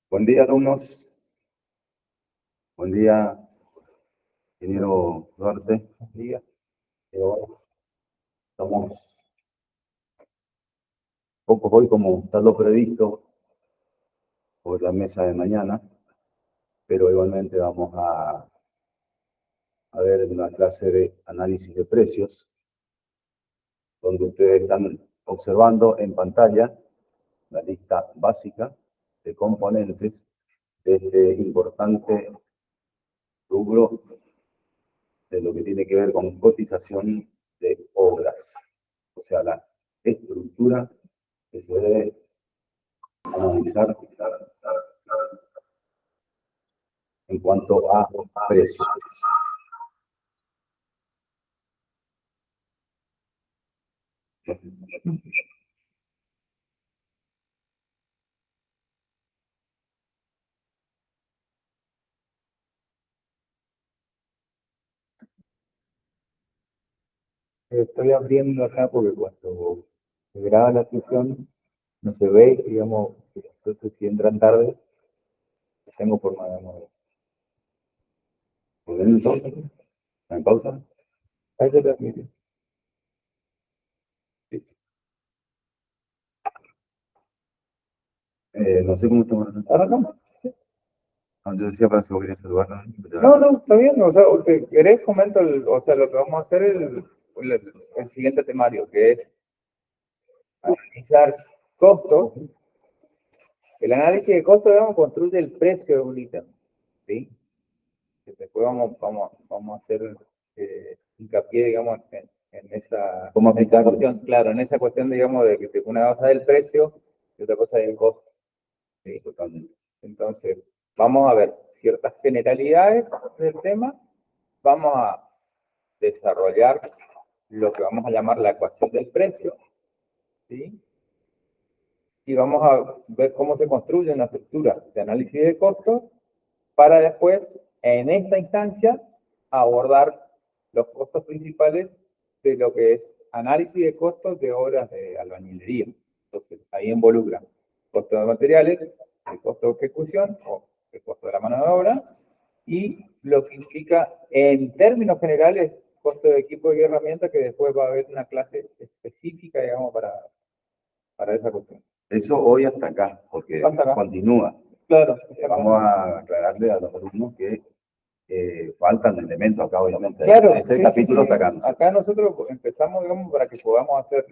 Buen día, alumnos. Buen día, ingeniero Duarte. Buen día. Estamos poco hoy como está lo previsto por la mesa de mañana, pero igualmente vamos a ver una clase de análisis de precios, donde ustedes están observando en pantalla la lista básica de componentes de este importante rubro de lo que tiene que ver con cotización de obras, o sea, la estructura que se debe analizar en cuanto a precios. Estoy abriendo acá porque cuando se graba la sesión no se ve, digamos, entonces si entran tarde, tengo por más de ¿Pueden entonces? ¿En pausa? Ahí se transmite. No sé cómo estamos. ¿Arrancamos? Sí. Yo decía para si vos querías saludar. No, está bien. O sea, querés comento, o sea, lo que vamos a hacer es el siguiente temario, que es analizar costos. El análisis de costos, digamos, construye el precio de un ítem, ¿sí? Después vamos a hacer hincapié, digamos, en esa cuestión, claro, en esa cuestión, digamos, de que una cosa es el precio y otra cosa es el costo. Sí, totalmente. Entonces, vamos a ver ciertas generalidades del tema, vamos a desarrollar lo que vamos a llamar la ecuación del precio, ¿sí? Y vamos a ver cómo se construye una estructura de análisis de costos para después, en esta instancia, abordar los costos principales de lo que es análisis de costos de obras de albañilería. Entonces, ahí involucra costo de materiales, el costo de ejecución o el costo de la mano de obra y lo que implica, en términos generales, costo de equipo y herramientas, que después va a haber una clase específica, digamos, para esa cuestión. Eso hoy hasta acá, porque continúa. Claro. Vamos a aclararle a los alumnos que faltan elementos acá, obviamente. Claro, este capítulo está acá. Acá nosotros empezamos, digamos, para que podamos hacer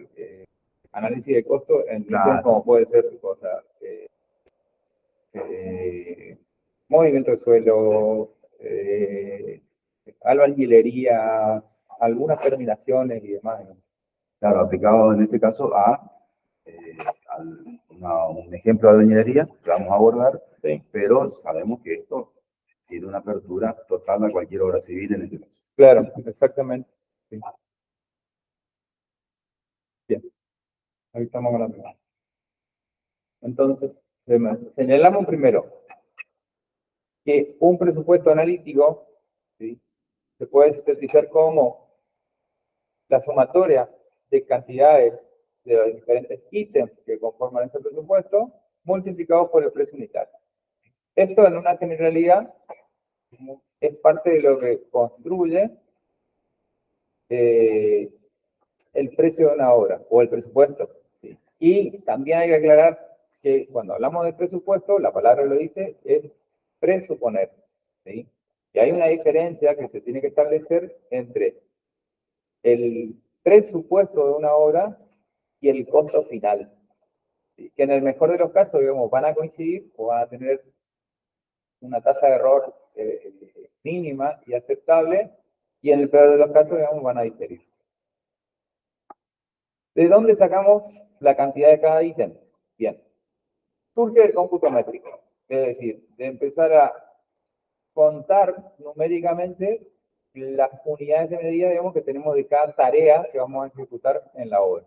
análisis de costo en ítems como puede ser cosas, movimiento de suelo, albañilería, algunas terminaciones y demás. Claro, aplicado en este caso a un ejemplo de albañilería que vamos a abordar, sí. Pero sabemos que esto tiene una apertura total a cualquier obra civil en este caso. Claro, exactamente. Sí. Bien, ahí estamos con la primera. Entonces, señalamos primero que un presupuesto analítico, ¿sí?, se puede sintetizar como la sumatoria de cantidades de los diferentes ítems que conforman ese presupuesto multiplicados por el precio unitario. Esto, en una generalidad, es parte de lo que construye el precio de una obra o el presupuesto, ¿sí? Y también hay que aclarar que cuando hablamos de presupuesto, la palabra lo dice, es presuponer, ¿sí? Y hay una diferencia que se tiene que establecer entre el presupuesto de una obra y el costo final, ¿sí? Que en el mejor de los casos, digamos, van a coincidir o van a tener una tasa de error mínima y aceptable, y en el peor de los casos, digamos, van a diferir. ¿De dónde sacamos la cantidad de cada ítem? Bien, surge el cómputo métrico, es decir, de empezar a contar numéricamente las unidades de medida, digamos, que tenemos de cada tarea que vamos a ejecutar en la obra.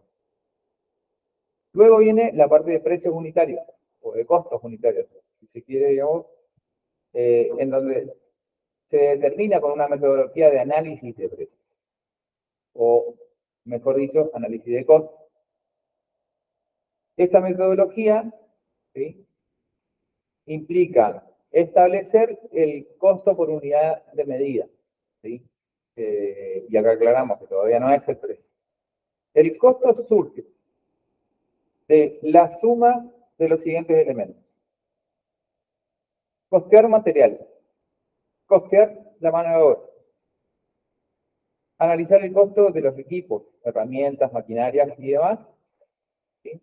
Luego viene la parte de precios unitarios, o de costos unitarios, si se quiere, digamos, en donde se determina con una metodología de análisis de precios, o mejor dicho, análisis de costos. Esta metodología ¿sí? Implica establecer el costo por unidad de medida, ¿sí? Y acá aclaramos que todavía no es el precio. El costo surge de la suma de los siguientes elementos. Costear material, costear la mano de obra, analizar el costo de los equipos, herramientas, maquinarias y demás. ¿Sí?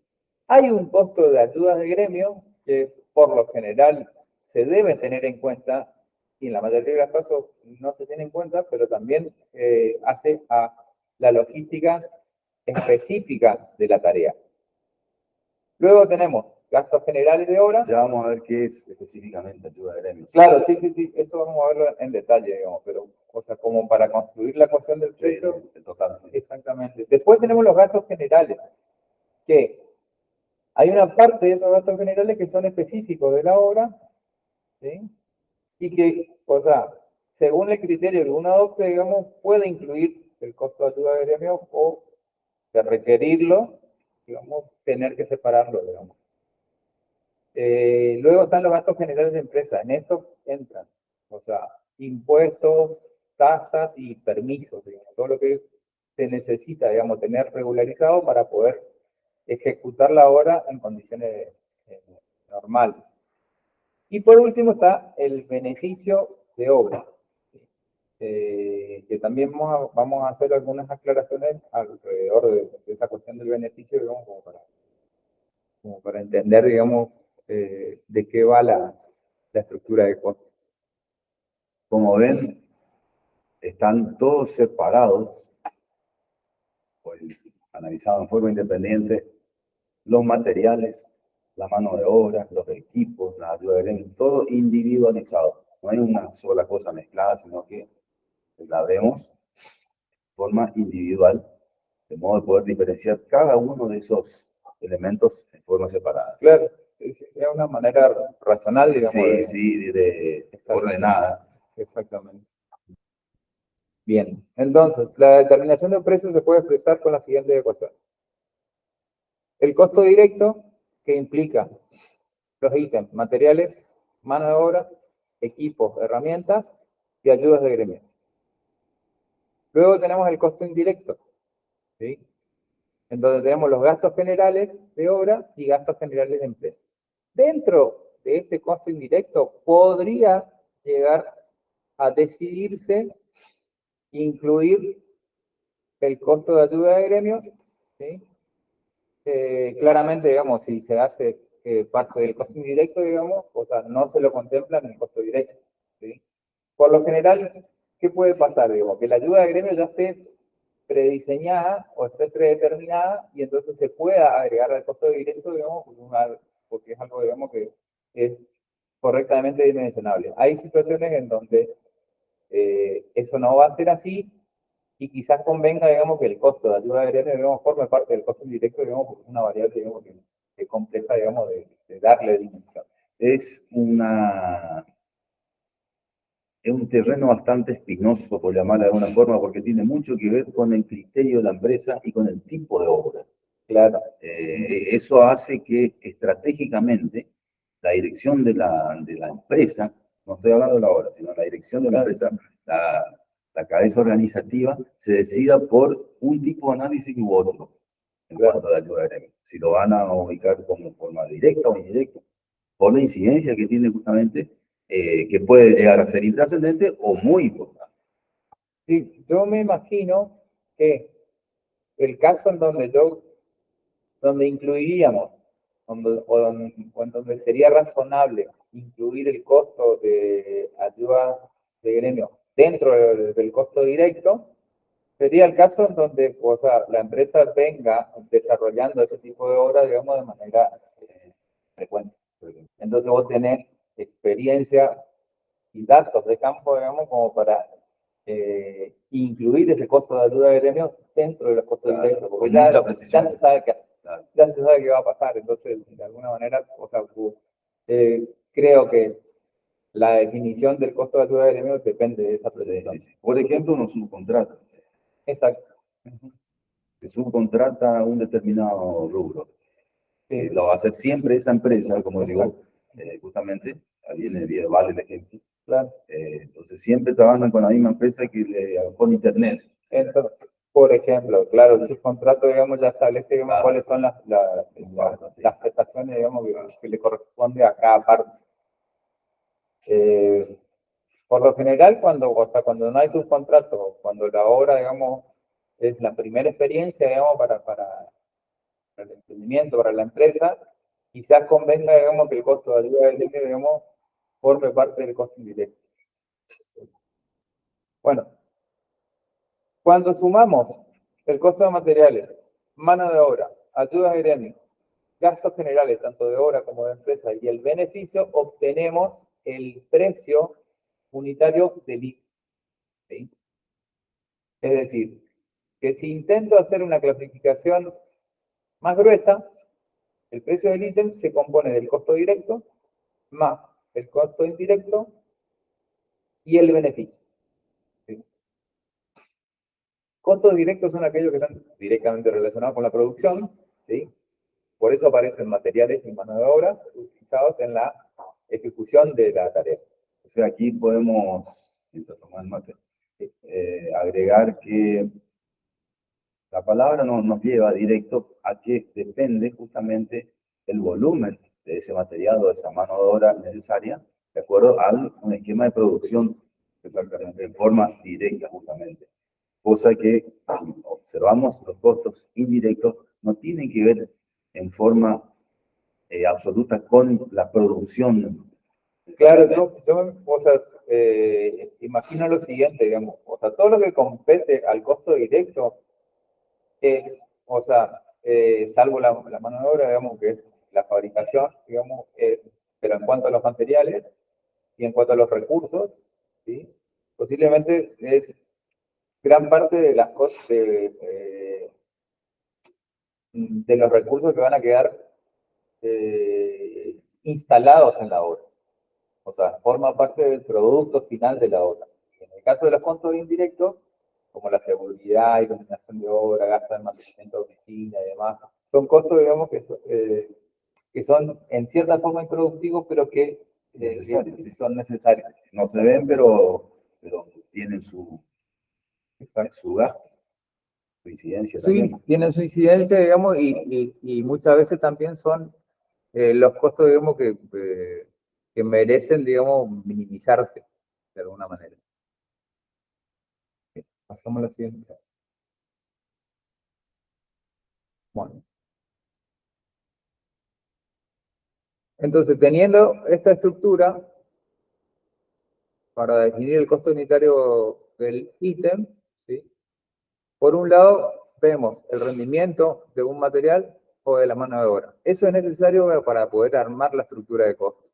Hay un costo de ayudas de gremio que por lo general se debe tener en cuenta y en la mayoría de los casos no se tiene en cuenta, pero también hace a la logística específica de la tarea. Luego tenemos gastos generales de obra. Ya vamos a ver qué es específicamente ayuda de gremio. Claro, sí, eso vamos a verlo en detalle, digamos, pero, o sea, como para construir la ecuación del precio. Sí, total, sí. Exactamente. Después tenemos los gastos generales, que hay una parte de esos gastos generales que son específicos de la obra, ¿sí? Y que, o sea, según el criterio que uno adopte, digamos, puede incluir el costo de ayuda de gremio o de requerirlo, digamos, tener que separarlo, digamos. Luego están los gastos generales de empresa. En esto entran, o sea, impuestos, tasas y permisos, digamos, todo lo que se necesita, digamos, tener regularizado para poder ejecutar la obra en condiciones normales. Y por último está el beneficio de obra, que también vamos a hacer algunas aclaraciones alrededor de esa cuestión del beneficio, digamos, como para entender, digamos, de qué va la estructura de costos. Como ven, están todos separados, pues, analizados en forma independiente, los materiales, la mano de obra, los equipos, la ayuda de gremio, todo individualizado. No hay una sola cosa mezclada, sino que la vemos de forma individual, de modo de poder diferenciar cada uno de esos elementos en forma separada. Claro, es una manera racional, digamos. Sí, de ordenada. Exactamente. Bien, entonces, la determinación de un precio se puede expresar con la siguiente ecuación. El costo directo, que implica los ítems, materiales, mano de obra, equipos, herramientas y ayudas de gremio. Luego tenemos el costo indirecto, ¿sí? Entonces tenemos los gastos generales de obra y gastos generales de empresa. Dentro de este costo indirecto podría llegar a decidirse incluir el costo de ayuda de gremios, ¿sí? Claramente, digamos, si se hace parte del costo indirecto, digamos, o sea, no se lo contempla en el costo directo, ¿sí? Por lo general, ¿qué puede pasar? Digo, que la ayuda de gremio ya esté prediseñada o esté predeterminada y entonces se pueda agregar al costo directo, digamos, porque es algo, digamos, que es correctamente dimensionable. Hay situaciones en donde eso no va a ser así y quizás convenga, digamos, que el costo de ayuda de gremio, digamos, forme parte del costo indirecto, digamos, porque es una variable, digamos, que es compleja, digamos, de darle dimensión. Es un terreno bastante espinoso, por llamarlo de alguna forma, porque tiene mucho que ver con el criterio de la empresa y con el tipo de obra. Claro. Eso hace que estratégicamente la dirección de la empresa, no estoy hablando de la obra, sino la dirección de la empresa, la cabeza organizativa, se decida por un tipo de análisis u otro en cuanto a la ayuda de gremio. Si lo van a ubicar como forma directa o indirecta, por la incidencia que tiene justamente, que puede llegar a ser intrascendente o muy importante. Sí, yo me imagino que el caso en donde incluiríamos, o en donde sería razonable incluir el costo de ayuda de gremio dentro del costo directo, sería el caso en donde, o sea, la empresa venga desarrollando ese tipo de obra, digamos, de manera frecuente. Entonces vos tenés experiencia y datos de campo, digamos, como para incluir ese costo de ayuda de gremios dentro de los costos directos, porque ya se sabe que ya se sabe qué va a pasar. Entonces, de alguna manera, o sea, creo que la definición del costo de ayuda de gremios depende de esa pretensión. Por ejemplo, uno subcontrata. Exacto. Se subcontrata un determinado rubro. Sí, lo va a hacer siempre esa empresa, como digo, justamente, ahí viene vale el ejemplo. claro. Entonces siempre trabajan con la misma empresa que le pone internet. Entonces, por ejemplo, claro, ese contrato, digamos, ya establece, digamos, Claro. cuáles son las prestaciones, digamos, que le corresponde a cada parte. Por lo general, cuando no hay subcontrato, cuando la obra, digamos, es la primera experiencia, digamos, para el emprendimiento, para la empresa, quizás convenga, digamos, que el costo de ayuda del INE, digamos, forme parte del costo indirecto. Bueno, cuando sumamos el costo de materiales, mano de obra, ayudas a gremios, gastos generales, tanto de obra como de empresa, y el beneficio, obtenemos el precio unitario del INE. ¿Sí? Es decir, que si intento hacer una clasificación más gruesa, el precio del ítem se compone del costo directo más el costo indirecto y el beneficio. ¿Sí? Costos directos son aquellos que están directamente relacionados con la producción, ¿sí? Por eso aparecen materiales y mano de obra utilizados en la ejecución de la tarea. O sea, aquí podemos, mientras toman mate, agregar que la palabra nos lleva directo a que depende justamente el volumen de ese material o de esa mano de obra necesaria, de acuerdo a un esquema de producción, exactamente, de forma directa justamente. Cosa que, si observamos los costos indirectos, no tienen que ver en forma absoluta con la producción. Claro, o sea, imagino lo siguiente, digamos, o sea, todo lo que compete al costo directo es, o sea, salvo la mano de obra, digamos, que es la fabricación, digamos, pero en cuanto a los materiales y en cuanto a los recursos, ¿sí? Posiblemente es gran parte de las cosas, de los recursos que van a quedar instalados en la obra. O sea, forma parte del producto final de la obra. En el caso de los costos indirectos, como la seguridad, iluminación de obra, gasto de mantenimiento de oficina y demás, son costos, digamos, que son en cierta forma improductivos, pero que Necesarios, sí. son necesarios. No se ven, pero tienen su gasto, su incidencia también. Sí, tienen su incidencia, digamos, y muchas veces también son los costos, digamos, que merecen, digamos, minimizarse de alguna manera. Pasamos a la siguiente. Bueno. Entonces, teniendo esta estructura, para definir el costo unitario del ítem, ¿sí? Por un lado, vemos el rendimiento de un material o de la mano de obra. Eso es necesario para poder armar la estructura de costos.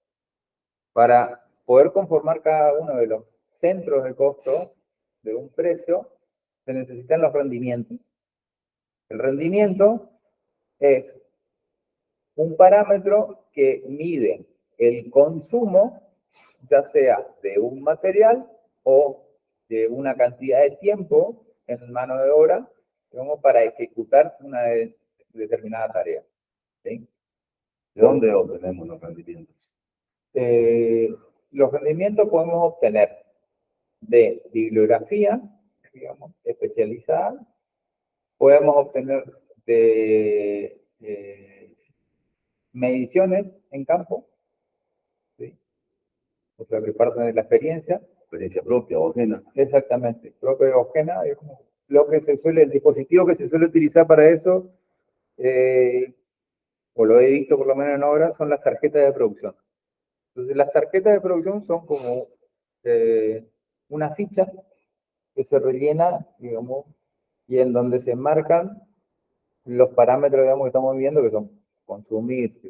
Para poder conformar cada uno de los centros de costo de un precio, se necesitan los rendimientos. El rendimiento es un parámetro que mide el consumo, ya sea de un material o de una cantidad de tiempo en mano de obra, digamos, para ejecutar una determinada tarea. ¿Sí? ¿De dónde obtenemos los rendimientos? Los rendimientos podemos obtener de bibliografía, digamos, especializada, podemos obtener de mediciones en campo, ¿sí? O sea, que parten de la experiencia. Experiencia propia o ajena. Exactamente, propia o ajena, es como lo que se suele, el dispositivo que se suele utilizar para eso, o lo he visto por lo menos en obras, son las tarjetas de producción. Entonces, las tarjetas de producción son como una ficha que se rellena, digamos, y en donde se marcan los parámetros, digamos, que estamos viendo, que son consumir, que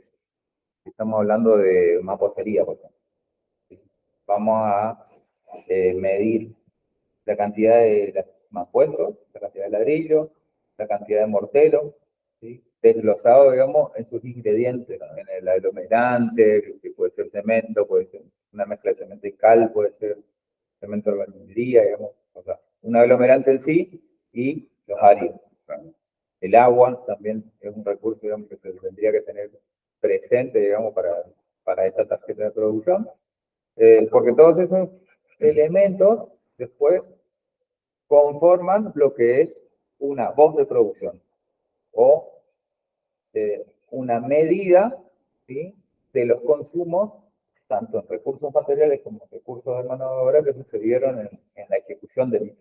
estamos hablando de mampostería, por ejemplo. Vamos a medir la cantidad de mampuestos, la cantidad de ladrillo, la cantidad de mortero, ¿sí? Desglosado, digamos, en sus ingredientes, ¿no? En el aglomerante, que puede ser cemento, puede ser una mezcla de cemento y cal, puede ser cemento de albañilería, digamos, o sea, un aglomerante en sí y los áridos. El agua también es un recurso, digamos, que se tendría que tener presente, digamos, para esta tarjeta de producción, porque todos esos elementos después conforman lo que es una voz de producción o una medida, ¿sí?, de los consumos, tanto en recursos materiales como en recursos de mano de obra que sucedieron en la ejecución del.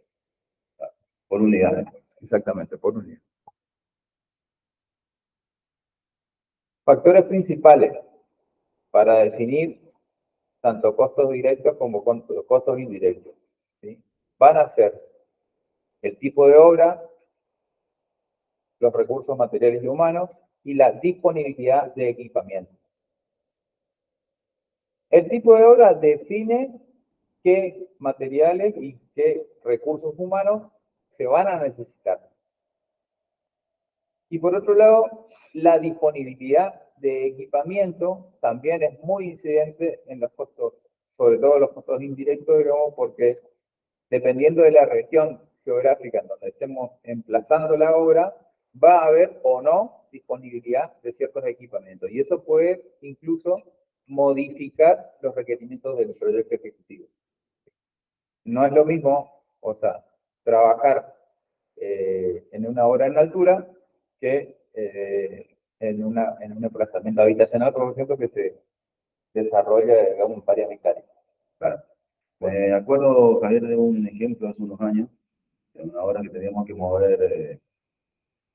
Por unidad. Exactamente, por unidad. Factores principales para definir tanto costos directos como costos indirectos, ¿sí? Van a ser el tipo de obra, los recursos materiales y humanos y la disponibilidad de equipamiento. El tipo de obra define qué materiales y qué recursos humanos se van a necesitar. Y por otro lado, la disponibilidad de equipamiento también es muy incidente en los costos, sobre todo los costos indirectos, digamos, porque dependiendo de la región geográfica en donde estemos emplazando la obra, va a haber o no disponibilidad de ciertos equipamientos. Y eso puede incluso modificar los requerimientos del proyecto ejecutivo. No es lo mismo, o sea, trabajar en una obra en altura que en un emplazamiento habitacional, por ejemplo, que se desarrolla, digamos, en varias hectáreas. Claro. Me acuerdo, Javier, de un ejemplo hace unos años, en una obra que teníamos que mover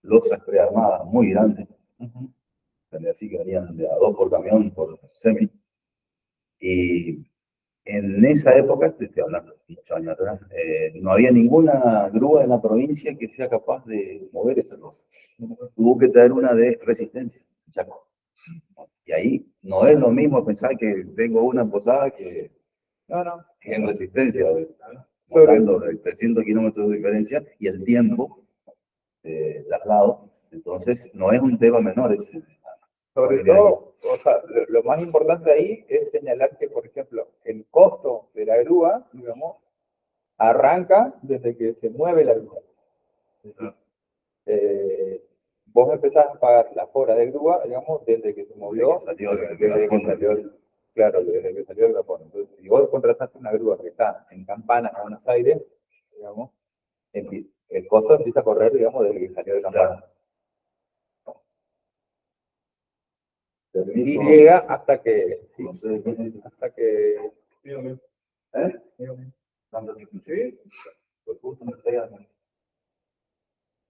losas prearmadas muy grandes, así que venían de a 2 por camión, por semi, y en esa época, te estoy hablando de muchos años atrás, no había ninguna grúa en la provincia que sea capaz de mover esa losa. Tuvo que traer una de resistencia, Chaco. Y ahí no es lo mismo pensar que tengo una posada que en resistencia, hablando de 300 kilómetros de diferencia y el tiempo de traslado. Entonces, no es un tema menor. Sobre todo, o sea, lo más importante ahí es señalar que, por ejemplo, el costo de la grúa, digamos, arranca desde que se mueve la grúa. Vos empezás a pagar la hora de grúa, digamos, desde que se movió, desde que salió, claro, desde que salió el Japón. Entonces, si vos contrataste una grúa que está en Campana, en Buenos Aires, digamos, el costo empieza a correr, digamos, desde que salió de Campana. Y llega hasta que, sí, hasta que,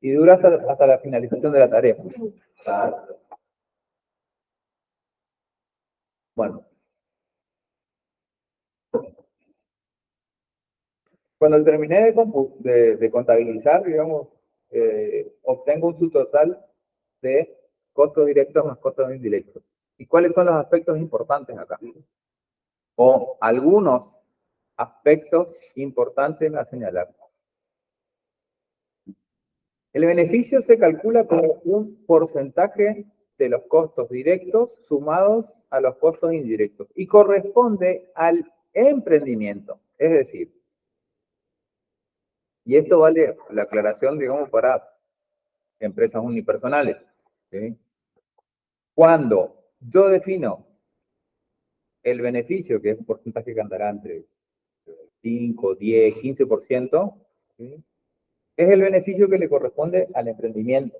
y dura hasta la finalización de la tarea. Bueno, cuando terminé de contabilizar, digamos, obtengo un subtotal de costos directos más costos indirectos. ¿Y cuáles son los aspectos importantes acá? O algunos aspectos importantes a señalar. El beneficio se calcula como un porcentaje de los costos directos sumados a los costos indirectos y corresponde al emprendimiento. Es decir, y esto vale la aclaración, digamos, para empresas unipersonales, ¿sí? Cuando yo defino el beneficio, que es un porcentaje que andará entre 5, 10, 15%, ¿sí?, es el beneficio que le corresponde al emprendimiento.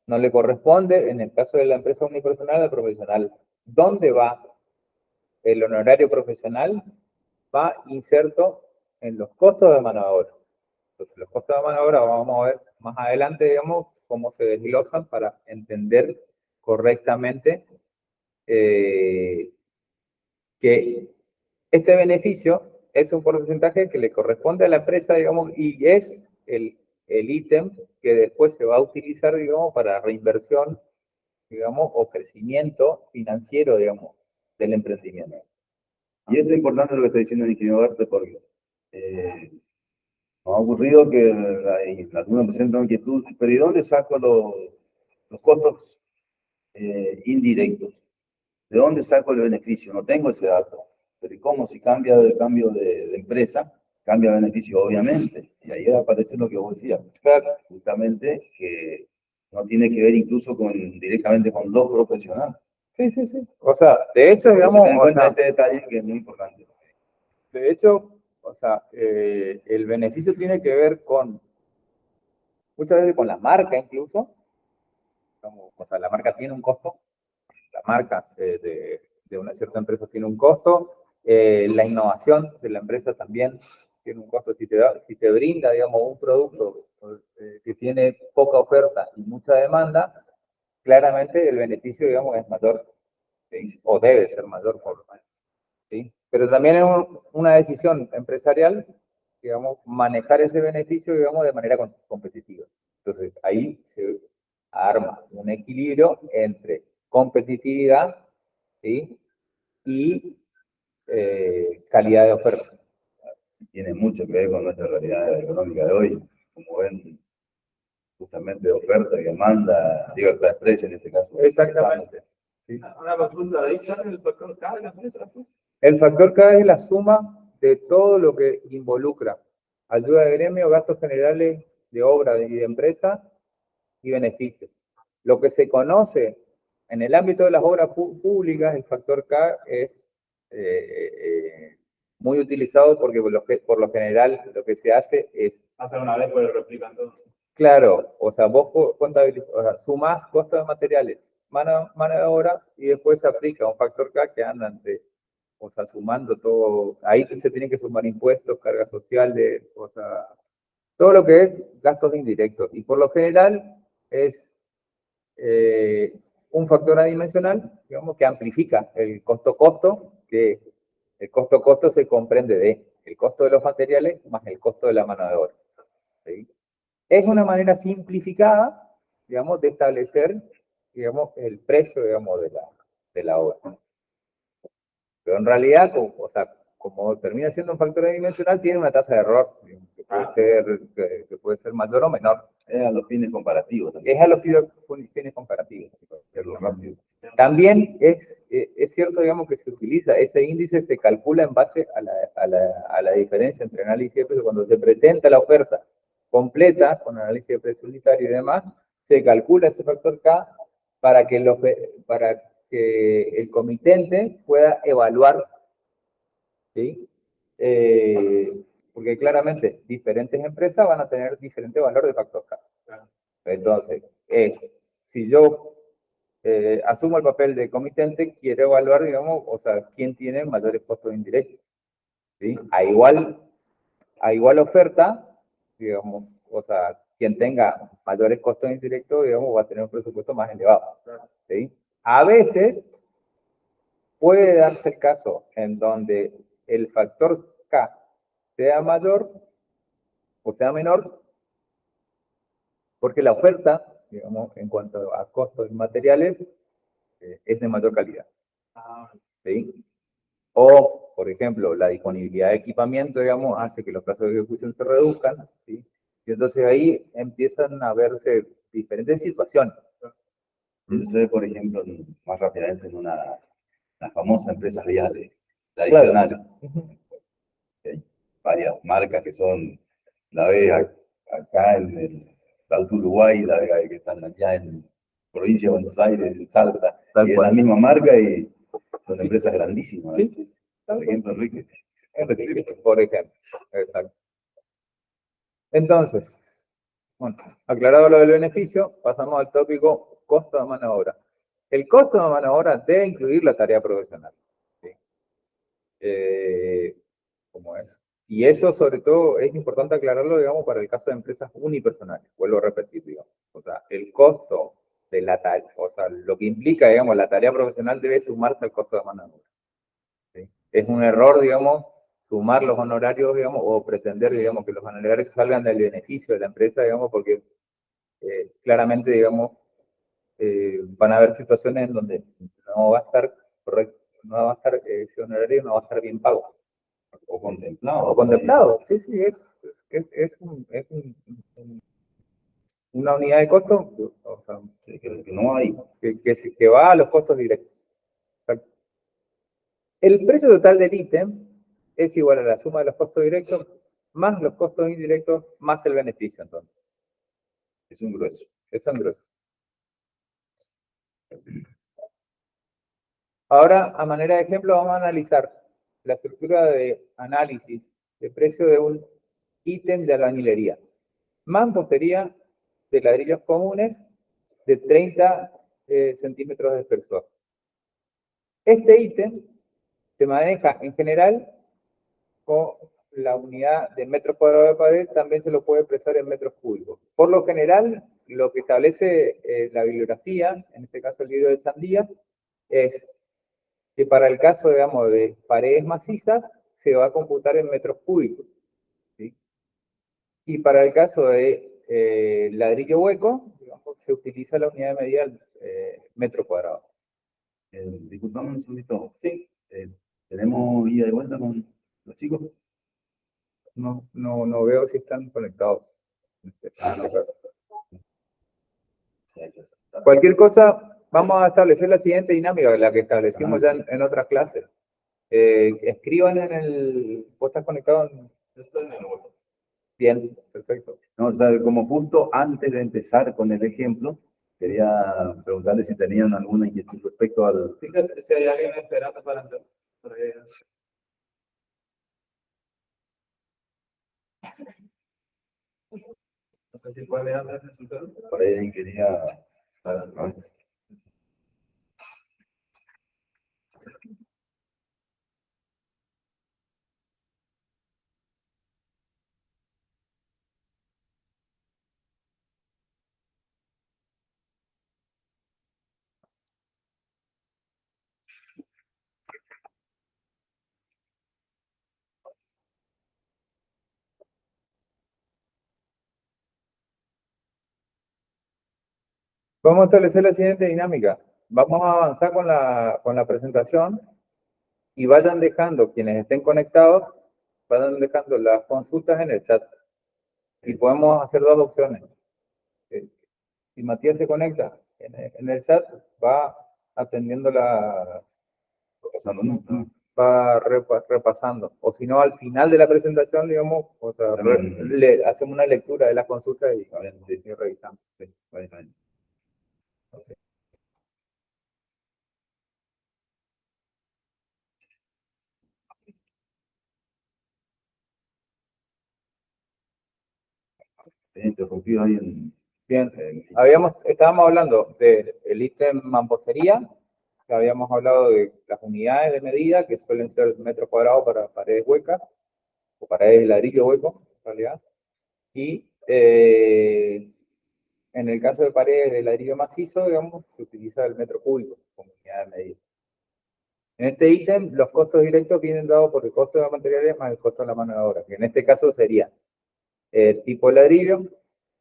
No le corresponde, en el caso de la empresa unipersonal, al profesional. ¿Dónde va el honorario profesional? Va inserto en los costos de mano de obra. Entonces, los costos de mano de obra vamos a ver más adelante, digamos, cómo se desglosan para entender correctamente que este beneficio es un porcentaje que le corresponde a la empresa, digamos, y es el ítem que después se va a utilizar, digamos, para reinversión, digamos, o crecimiento financiero, digamos, del emprendimiento. Y esto es importante lo que está diciendo el ingeniero Garte, porque nos ha ocurrido que algunos presentan inquietud, pero ¿y dónde saco los costos indirectos? ¿De dónde saco el beneficio? No tengo ese dato. Pero ¿y cómo si cambia de cambio de empresa? cambia el beneficio, obviamente. Y ahí aparece lo que vos decías, justamente que no tiene que ver incluso directamente con dos profesionales. Sí, sí, sí. O sea, de hecho, digamos, Se me da cuenta este detalle que es muy importante. de hecho, o sea, el beneficio tiene que ver con, muchas veces con la marca incluso, o sea, la marca tiene un costo, la marca de una cierta empresa tiene un costo, la innovación de la empresa también tiene un costo. Si te brinda, digamos, un producto que tiene poca oferta y mucha demanda, claramente el beneficio, digamos, es mayor, ¿sí? O debe ser mayor por lo menos, ¿sí? Pero también es una decisión empresarial, digamos, manejar ese beneficio, digamos, de manera competitiva. Entonces, ahí se arma un equilibrio entre competitividad, ¿sí? Y calidad de oferta. Tiene mucho que ver con nuestra realidad económica de hoy, como ven, justamente de oferta y demanda, libertad de expresión en este caso. Exactamente. Sí. Una consulta, ¿de ahí sale el factor K de la empresa? El factor K es la suma de todo lo que involucra ayuda de gremio, gastos generales de obra y de empresa y beneficios. Lo que se conoce en el ámbito de las obras públicas, el factor K es muy utilizado porque por lo general lo que se hace es... Hacer una vez, pues replican todo. Claro, o sea, vos contabilizas, o sea, sumás costos de materiales, mano de obra, y después se aplica un factor K que anda entre, o sea, sumando todo, ahí se tienen que sumar impuestos, cargas sociales, o sea, todo lo que es gastos indirectos. Y por lo general es un factor adimensional, digamos, que amplifica el costo-costo, que el costo-costo se comprende de el costo de los materiales más el costo de la mano de obra, ¿sí? Es una manera simplificada, digamos, de establecer, digamos, el precio, digamos, de la obra. Pero en realidad, o sea, como termina siendo un factor adimensional, tiene una tasa de error que puede ser mayor o menor. Es a los fines comparativos también. Es a los fines comparativos. También es cierto, digamos, que se utiliza, ese índice se calcula en base a la diferencia entre análisis de precio. Cuando se presenta la oferta completa, con análisis de precio unitario y demás, se calcula ese factor K para que el comitente pueda evaluar, ¿sí? Porque claramente diferentes empresas van a tener diferente valor de factor K. Entonces, si yo asumo el papel de comitente, quiero evaluar, digamos, o sea, quién tiene mayores costos indirectos, ¿sí? A igual oferta, digamos, o sea, quien tenga mayores costos indirectos, digamos, va a tener un presupuesto más elevado, ¿sí? A veces puede darse el caso en donde el factor K sea mayor o sea menor, porque la oferta, digamos, en cuanto a costos y materiales, es de mayor calidad, ¿sí? O, por ejemplo, la disponibilidad de equipamiento, digamos, hace que los plazos de ejecución se reduzcan, ¿sí? Y entonces ahí empiezan a verse diferentes situaciones. Eso se ve, por ejemplo, más rápidamente en una famosa empresa viales tradicional. Claro. Hay varias marcas que son, la ves acá en el Auto Uruguay, la ves que están allá en provincia de Buenos Aires, en Salta, y es la misma marca y son empresas grandísimas. Sí, sí, sí. Por ejemplo, Enrique. Por ejemplo, exacto. Entonces, bueno, aclarado lo del beneficio, pasamos al tópico costo de mano de obra. El costo de mano de obra debe incluir la tarea profesional, ¿sí? ¿Cómo es? Y eso, sobre todo, es importante aclararlo, digamos, para el caso de empresas unipersonales. Vuelvo a repetir, digamos. O sea, el costo de la tarea, o sea, lo que implica, digamos, la tarea profesional debe sumarse al costo de mano de obra, ¿sí? Es un error, digamos, sumar los honorarios, digamos, o pretender, digamos, que los honorarios salgan del beneficio de la empresa, digamos, porque claramente, digamos, van a haber situaciones en donde no va a estar correcto, no va a estar, ese honorario no va a estar bien pago. O contemplado. O contemplado, sí, sí, es una unidad de costo, o sea, que no hay. Que va a los costos directos. El precio total del ítem es igual a la suma de los costos directos más los costos indirectos, más el beneficio, entonces. Es un grueso. Es un grueso. Ahora, a manera de ejemplo, vamos a analizar la estructura de análisis de precio de un ítem de albañilería. Mampostería de ladrillos comunes de 30 centímetros de espesor. Este ítem se maneja en general con la unidad de metros cuadrados de pared, también se lo puede expresar en metros cúbicos. Por lo general, lo que establece la bibliografía, en este caso el libro de Chandía, es que para el caso, digamos, de paredes macizas, se va a computar en metros cúbicos, ¿sí? Y para el caso de ladrillo hueco, digamos, se utiliza la unidad de medida metro cuadrado. Disculpame un segundito. Sí. ¿Tenemos ida de vuelta con los chicos? No veo si están conectados. En este caso. Cualquier cosa, vamos a establecer la siguiente dinámica, la que establecimos ya en otras clases. Escriban en el... ¿Vos estás conectado? Bien, perfecto. No, o sea, como punto antes de empezar con el ejemplo, quería preguntarle si tenían alguna inquietud respecto al... Fíjate si hay alguien esperando para entrar. No sé si puede leer el resultado. Por ahí quería... Vamos a establecer la siguiente dinámica. Vamos a avanzar con la presentación y vayan dejando, quienes estén conectados, vayan dejando las consultas en el chat. Y podemos hacer dos opciones. Si Matías se conecta en el chat, va atendiendo va repasando. O si no, al final de la presentación, digamos, o sea, hacemos una lectura de las consultas y revisamos. Sí, okay. Interrumpido ahí en... Bien, estábamos hablando del ítem mampostería, que habíamos hablado de las unidades de medida, que suelen ser metros cuadrados para paredes huecas, o paredes de ladrillo hueco, en realidad. Y en el caso de paredes de ladrillo macizo, digamos, se utiliza el metro cúbico como unidad de medida. En este ítem, los costos directos vienen dados por el costo de los materiales más el costo de la mano de obra, que en este caso sería el tipo de ladrillo,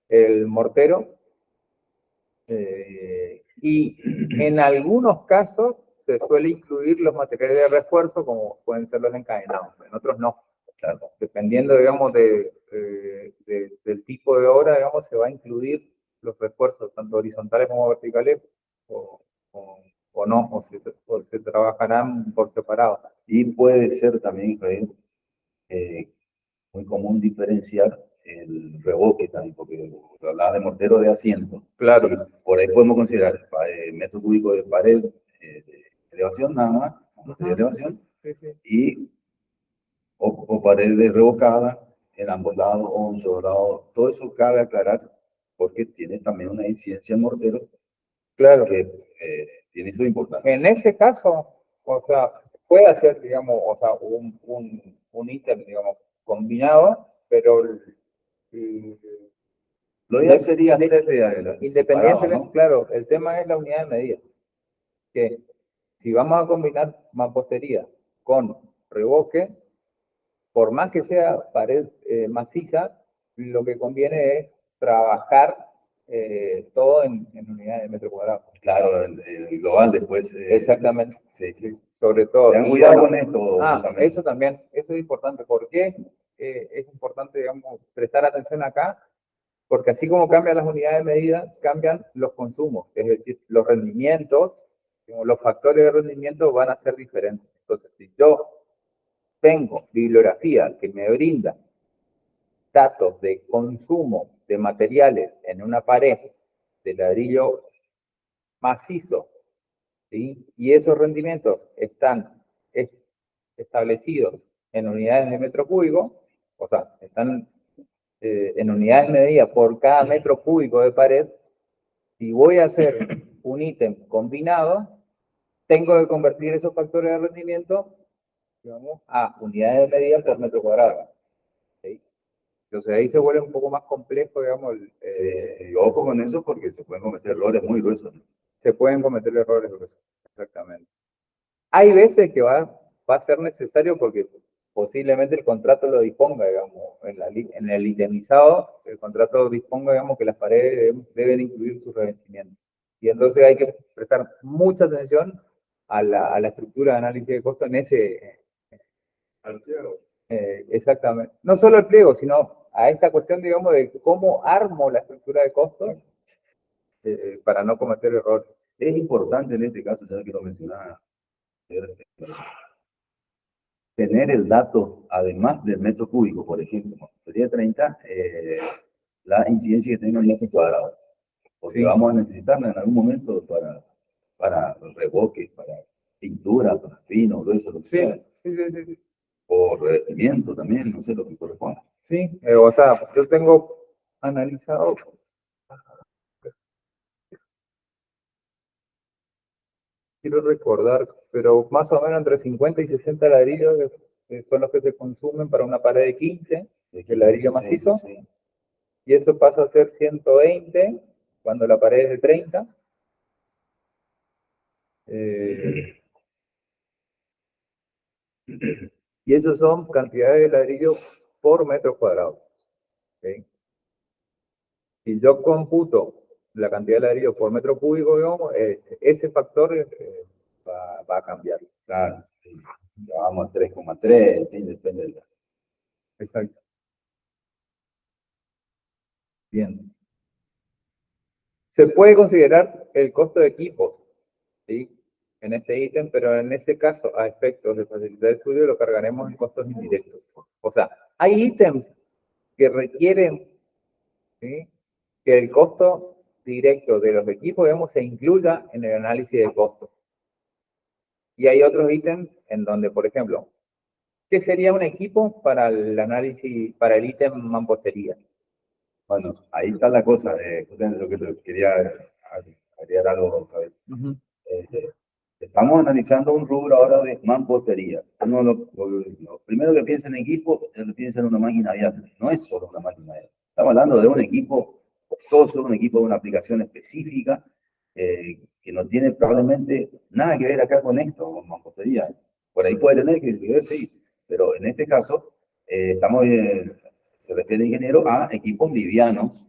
el mortero, y en algunos casos se suele incluir los materiales de refuerzo, como pueden ser los encadenados, en otros no. Claro, dependiendo, digamos, del tipo de obra, digamos, se va a incluir los refuerzos, tanto horizontales como verticales, o no, o se trabajarán por separado. Y puede ser también, muy común diferenciar el revoque también, porque hablaba de mortero de asiento. Claro. Y por ahí podemos considerar metro cúbico de pared, de elevación nada más, de elevación, sí. Y o paredes revocadas en ambos lados o en un solo lado. Todo eso cabe aclarar porque tiene también una incidencia en mortero. Claro. Que tiene su importancia. En ese caso, o sea, puede hacer, digamos, o sea, un ítem, digamos, combinado, pero lo ideal sería hacer independientemente, ¿no? claro, el tema es la unidad de medida. Que si vamos a combinar mampostería con revoque, por más que sea pared maciza, lo que conviene es trabajar todo en unidades de metro cuadrado. Claro, el global después. Exactamente. Sí. Sobre todo. Ten cuidado con esto. Eso también, eso es importante. ¿Por qué es importante, digamos, prestar atención acá? Porque así como cambian las unidades de medida, cambian los consumos, es decir, los rendimientos, los factores de rendimiento van a ser diferentes. Entonces, si yo tengo bibliografía que me brinda datos de consumo de materiales en una pared de ladrillo macizo, ¿sí? Y esos rendimientos están establecidos en unidades de metro cúbico, o sea, están en unidades medidas por cada metro cúbico de pared. Si voy a hacer un ítem combinado, tengo que convertir esos factores de rendimiento, digamos, a unidades de medida por metro cuadrado. ¿Sí? Entonces ahí se vuelve un poco más complejo, digamos. Y ojo con eso porque se pueden cometer errores muy gruesos, ¿no? Se pueden cometer errores, exactamente. Hay veces que va a ser necesario porque posiblemente el contrato lo disponga, digamos, en el itemizado, el contrato disponga, digamos, que las paredes deben incluir su revestimiento. Y entonces hay que prestar mucha atención a la estructura de análisis de costo en ese... Al pliego. Exactamente. No solo el pliego, sino a esta cuestión, digamos, de cómo armo la estructura de costos para no cometer errores. Es importante en este caso, ya que lo mencionaba, tener el dato, además del metro cúbico, por ejemplo, sería 30, la incidencia que tenga en metro cuadrado, porque Sí. vamos a necesitarla en algún momento para revoques, para pintura, para fino, grueso, lo que Sí, sea, sí. o revestimiento también, no sé lo que corresponda. Sí, o sea, yo tengo analizado, quiero recordar, pero más o menos entre 50 y 60 ladrillos son los que se consumen para una pared de 15, el ladrillo macizo, Sí. y eso pasa a ser 120 cuando la pared es de 30. Y esos son cantidades de ladrillo por metro cuadrado. ¿Okay? Si yo computo la cantidad de ladrillo por metro cúbico, digamos, ese factor va a cambiar. Claro, sí. Ya vamos a 3,3, en fin, depende de la... Exacto. Bien. Se puede considerar el costo de equipos, ¿sí? En este ítem, pero en ese caso, a efectos de facilitar el estudio, lo cargaremos en costos indirectos. O sea, hay ítems que requieren, ¿sí?, que el costo directo de los equipos, digamos, se incluya en el análisis de costos. Y hay otros ítems en donde, por ejemplo, ¿qué sería un equipo para el análisis, para el ítem mampostería? Bueno, ahí está la cosa, justamente lo que te quería agregar algo, ¿sabes? Estamos analizando un rubro ahora de mampostería. Uno lo primero que piensa en equipo, es piensa en una máquina abierta. No es solo una máquina abierta. Estamos hablando de un equipo, todo solo un equipo de una aplicación específica, que no tiene probablemente nada que ver acá con esto, con mampostería. Por ahí puede tener que ver, sí, pero en este caso, se refiere el ingeniero a equipos livianos,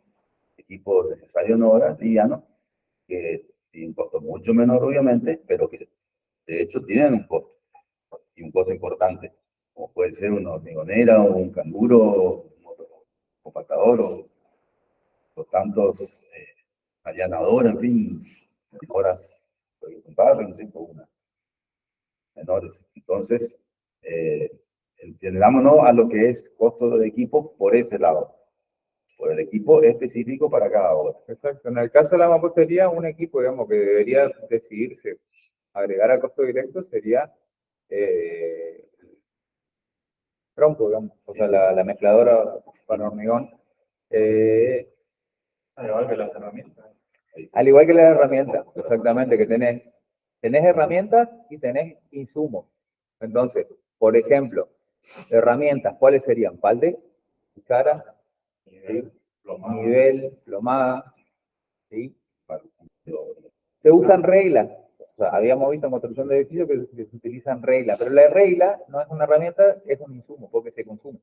equipos necesarios en obras livianos, que tienen un costo mucho menor, obviamente, pero que de hecho tienen un costo, y un costo importante, como puede ser una hormigonera o un canguro, un compactador o tantos allanadores, en fin, mejoras, no sé, por una, menores. Entonces, entendámonos a lo que es costo del equipo por ese lado, por el equipo específico para cada obra. Exacto. En el caso de la mampostería, un equipo, digamos, que debería decidirse agregar al costo directo sería tronco, digamos, o sea, la mezcladora para hormigón. Al igual que las herramientas. Al igual que las herramientas, exactamente, que tenés herramientas y tenés insumos. Entonces, por ejemplo, herramientas, ¿cuáles serían? Balde, cuchara, Nivel, plomada. nivel, plomada, ¿sí? Se usan reglas. O sea, habíamos visto en construcción de edificios que se utilizan reglas, pero la regla no es una herramienta, es un insumo, porque se consume.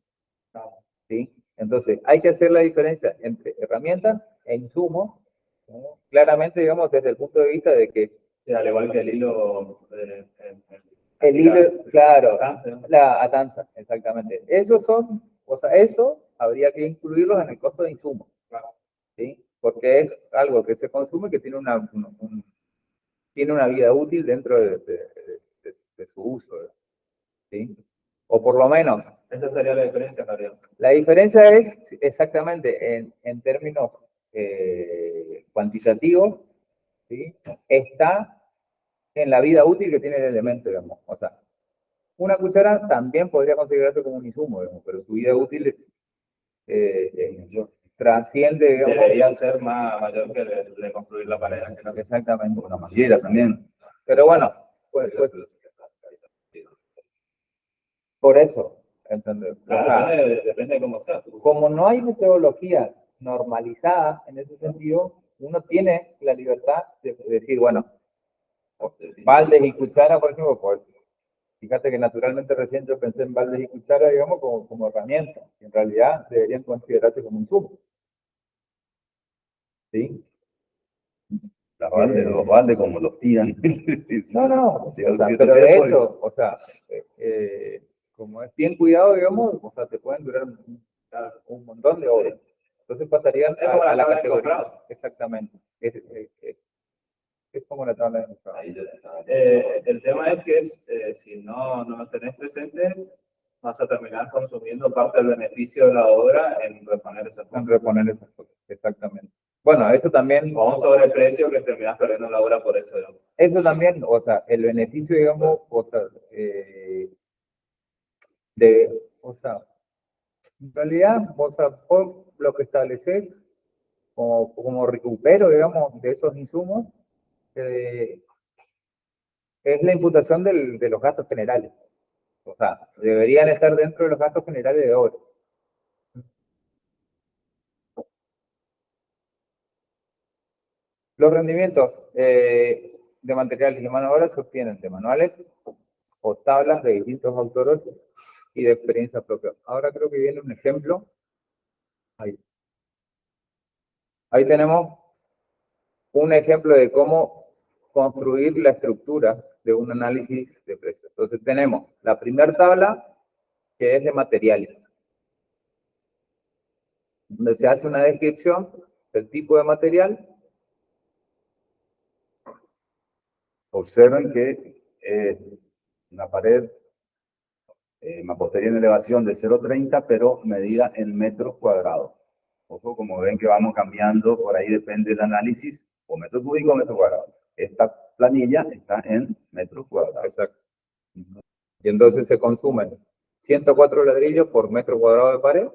¿Sí? Entonces, hay que hacer la diferencia entre herramientas e insumos, ¿no? Claramente, digamos, desde el punto de vista de que... Sí, al igual que el hilo... el hilo, claro, la atanza, exactamente. Esos son, o sea, eso habría que incluirlos en el costo de insumos, ¿sí? Porque es algo que se consume que tiene tiene una vida útil dentro de su uso, ¿sí? o por lo menos. Esa sería la diferencia, Gabriel. La diferencia es exactamente en términos cuantitativos, ¿sí? Está en la vida útil que tiene el elemento, digamos. O sea, una cuchara también podría considerarse como un insumo, digamos, pero su vida útil trasciende, digamos. Debería ser mayor que de construir la pared. Exactamente. Una manguera también. Pero bueno, pues, por eso, ¿entendés? O sea, Depende de cómo sea. como no hay metodología normalizada en ese sentido, uno tiene la libertad de decir, bueno, baldes y cuchara, por ejemplo, pues fíjate que naturalmente recién yo pensé en baldes y cuchara, digamos, como herramienta. En realidad deberían considerarse como insumo. ¿Sí? Los baldes como los tiran. No, o Sí, sea, sí, pero sí, de pues. hecho, o sea, como es bien cuidado, digamos, o sea, te pueden durar un montón de horas. Entonces pasarían Es como a la tabla de categoría. comprado. Exactamente. Es como la tabla de comprado. El tema es que si no lo tenés presente, vas a terminar consumiendo parte del beneficio de la obra en reponer esas cosas. En reponer esas cosas, exactamente. Bueno, eso también. O un sobreprecio que terminas perdiendo la obra por eso. Digamos. Eso también, o sea, el beneficio, digamos, o sea, o sea, en realidad, o sea, por lo que estableces como recupero, digamos, de esos insumos, es la imputación de los gastos generales. O sea, deberían estar dentro de los gastos generales de obra. Los rendimientos de materiales y mano de obra se obtienen de manuales o tablas de distintos autores y de experiencia propia. Ahora creo que viene un ejemplo. Ahí tenemos un ejemplo de cómo construir la estructura de un análisis de precios. Entonces tenemos la primera tabla, que es de materiales, donde se hace una descripción del tipo de material. Observen que una pared mampostería en elevación de 0,30, pero medida en metros cuadrados. Ojo, como ven que vamos cambiando, por ahí depende del análisis, o metro cúbico o metro cuadrado. Esta planilla está en metros cuadrados. Exacto. Y entonces se consumen 104 ladrillos por metro cuadrado de pared,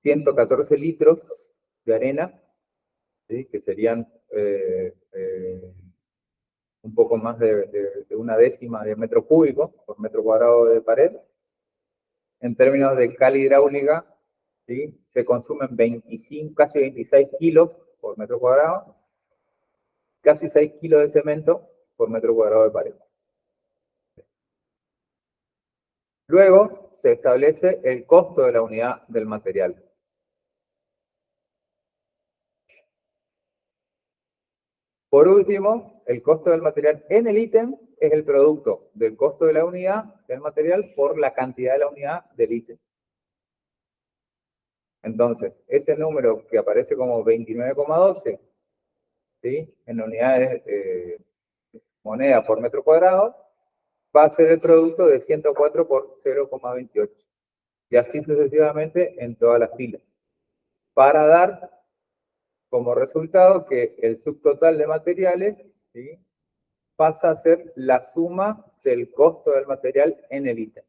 114 litros de arena, ¿sí? Que serían un poco más de una décima de metro cúbico por metro cuadrado de pared. En términos de cal hidráulica, ¿sí? Se consumen 25, casi 26 kilos por metro cuadrado, casi 6 kilos de cemento por metro cuadrado de pared. Luego se establece el costo de la unidad del material. Por último, el costo del material en el ítem es el producto del costo de la unidad del material por la cantidad de la unidad del ítem. Entonces, ese número que aparece como 29,12, ¿sí? En unidades moneda por metro cuadrado, va a ser el producto de 104 por 0,28. Y así sucesivamente en todas las filas. Para dar como resultado que el subtotal de materiales, ¿sí? Pasa a ser la suma del costo del material en el ítem.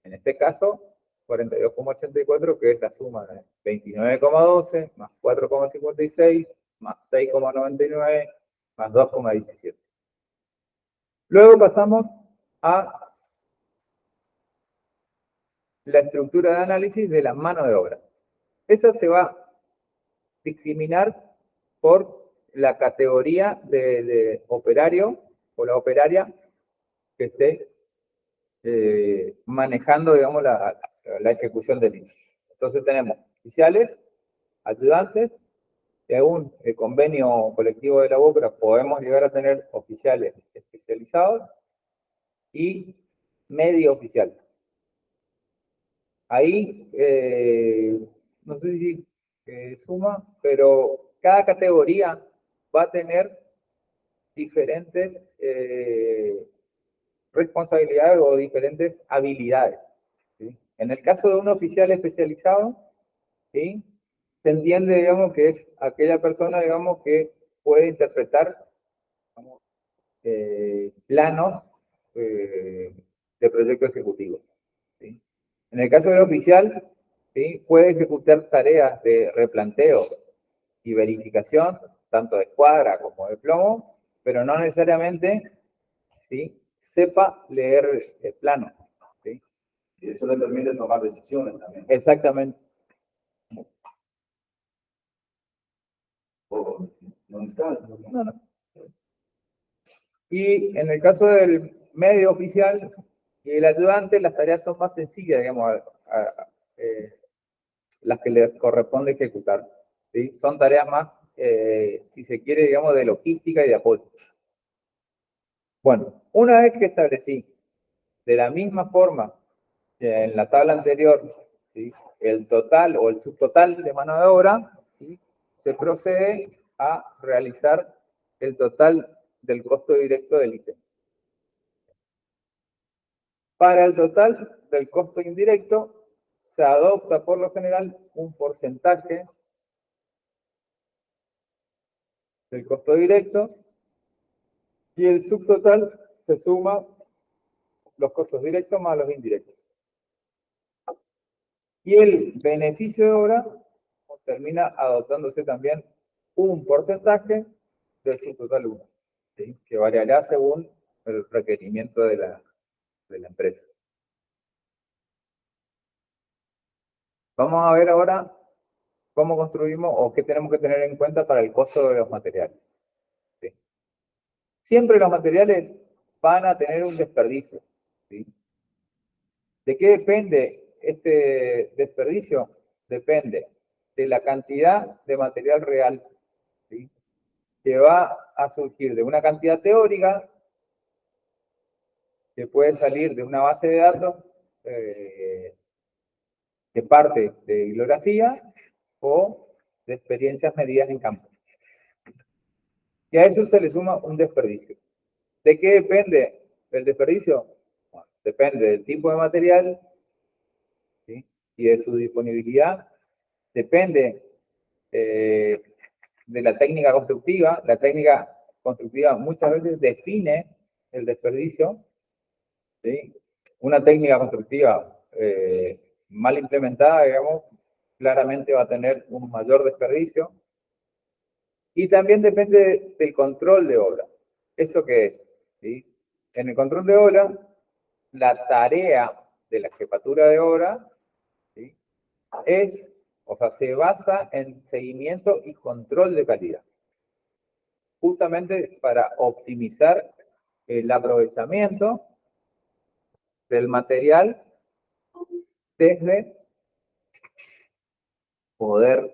En este caso, 42,84, que es la suma de 29,12 más 4,56 más 6,99 más 2,17. Luego pasamos a la estructura de análisis de la mano de obra. Esa se va a discriminar por la categoría de operario o la operaria que esté manejando, digamos, la ejecución del INE. Entonces tenemos oficiales, ayudantes, según el convenio colectivo de la UOCRA podemos llegar a tener oficiales especializados y medio oficiales. Ahí, no sé si suma, pero cada categoría va a tener diferentes responsabilidades o diferentes habilidades. ¿Sí? En el caso de un oficial especializado, ¿sí? Se entiende, digamos, que es aquella persona, digamos, que puede interpretar, digamos, planos de proyecto ejecutivo. ¿Sí? En el caso del oficial, ¿sí? Puede ejecutar tareas de replanteo y verificación, tanto de escuadra como de plomo, pero no necesariamente, ¿sí? Sepa leer el plano. ¿Sí? Y eso le permite tomar decisiones también. Exactamente. O no está. No, no. Y en el caso del medio oficial y el ayudante, las tareas son más sencillas, digamos, las que les corresponde ejecutar. ¿Sí? Son tareas más, si se quiere, digamos, de logística y de apoyo. Bueno, una vez que establecí de la misma forma que en la tabla anterior, ¿sí? El total o el subtotal de mano de obra, ¿sí? Se procede a realizar el total del costo directo del ítem. Para el total del costo indirecto, se adopta por lo general un porcentaje del costo directo y el subtotal se suma los costos directos más los indirectos. Y el beneficio de obra termina adoptándose también un porcentaje del subtotal 1, ¿sí? Que variará según el requerimiento de la empresa. Vamos a ver ahora cómo construimos o qué tenemos que tener en cuenta para el costo de los materiales. ¿Sí? Siempre los materiales van a tener un desperdicio. ¿Sí? ¿De qué depende este desperdicio? Depende de la cantidad de material real, ¿sí? Que va a surgir de una cantidad teórica que puede salir de una base de datos que parte de bibliografía o de experiencias medidas en campo. Y a eso se le suma un desperdicio. ¿De qué depende el desperdicio? Bueno, depende del tipo de material, ¿sí? Y de su disponibilidad. Depende de la técnica constructiva. La técnica constructiva muchas veces define el desperdicio. ¿Sí? Una técnica constructiva mal implementada, digamos, claramente va a tener un mayor desperdicio. Y también depende del control de obra. ¿Esto qué es? ¿Sí? En el control de obra, la tarea de la jefatura de obra, ¿sí? Se basa en seguimiento y control de calidad. Justamente para optimizar el aprovechamiento del material desde poder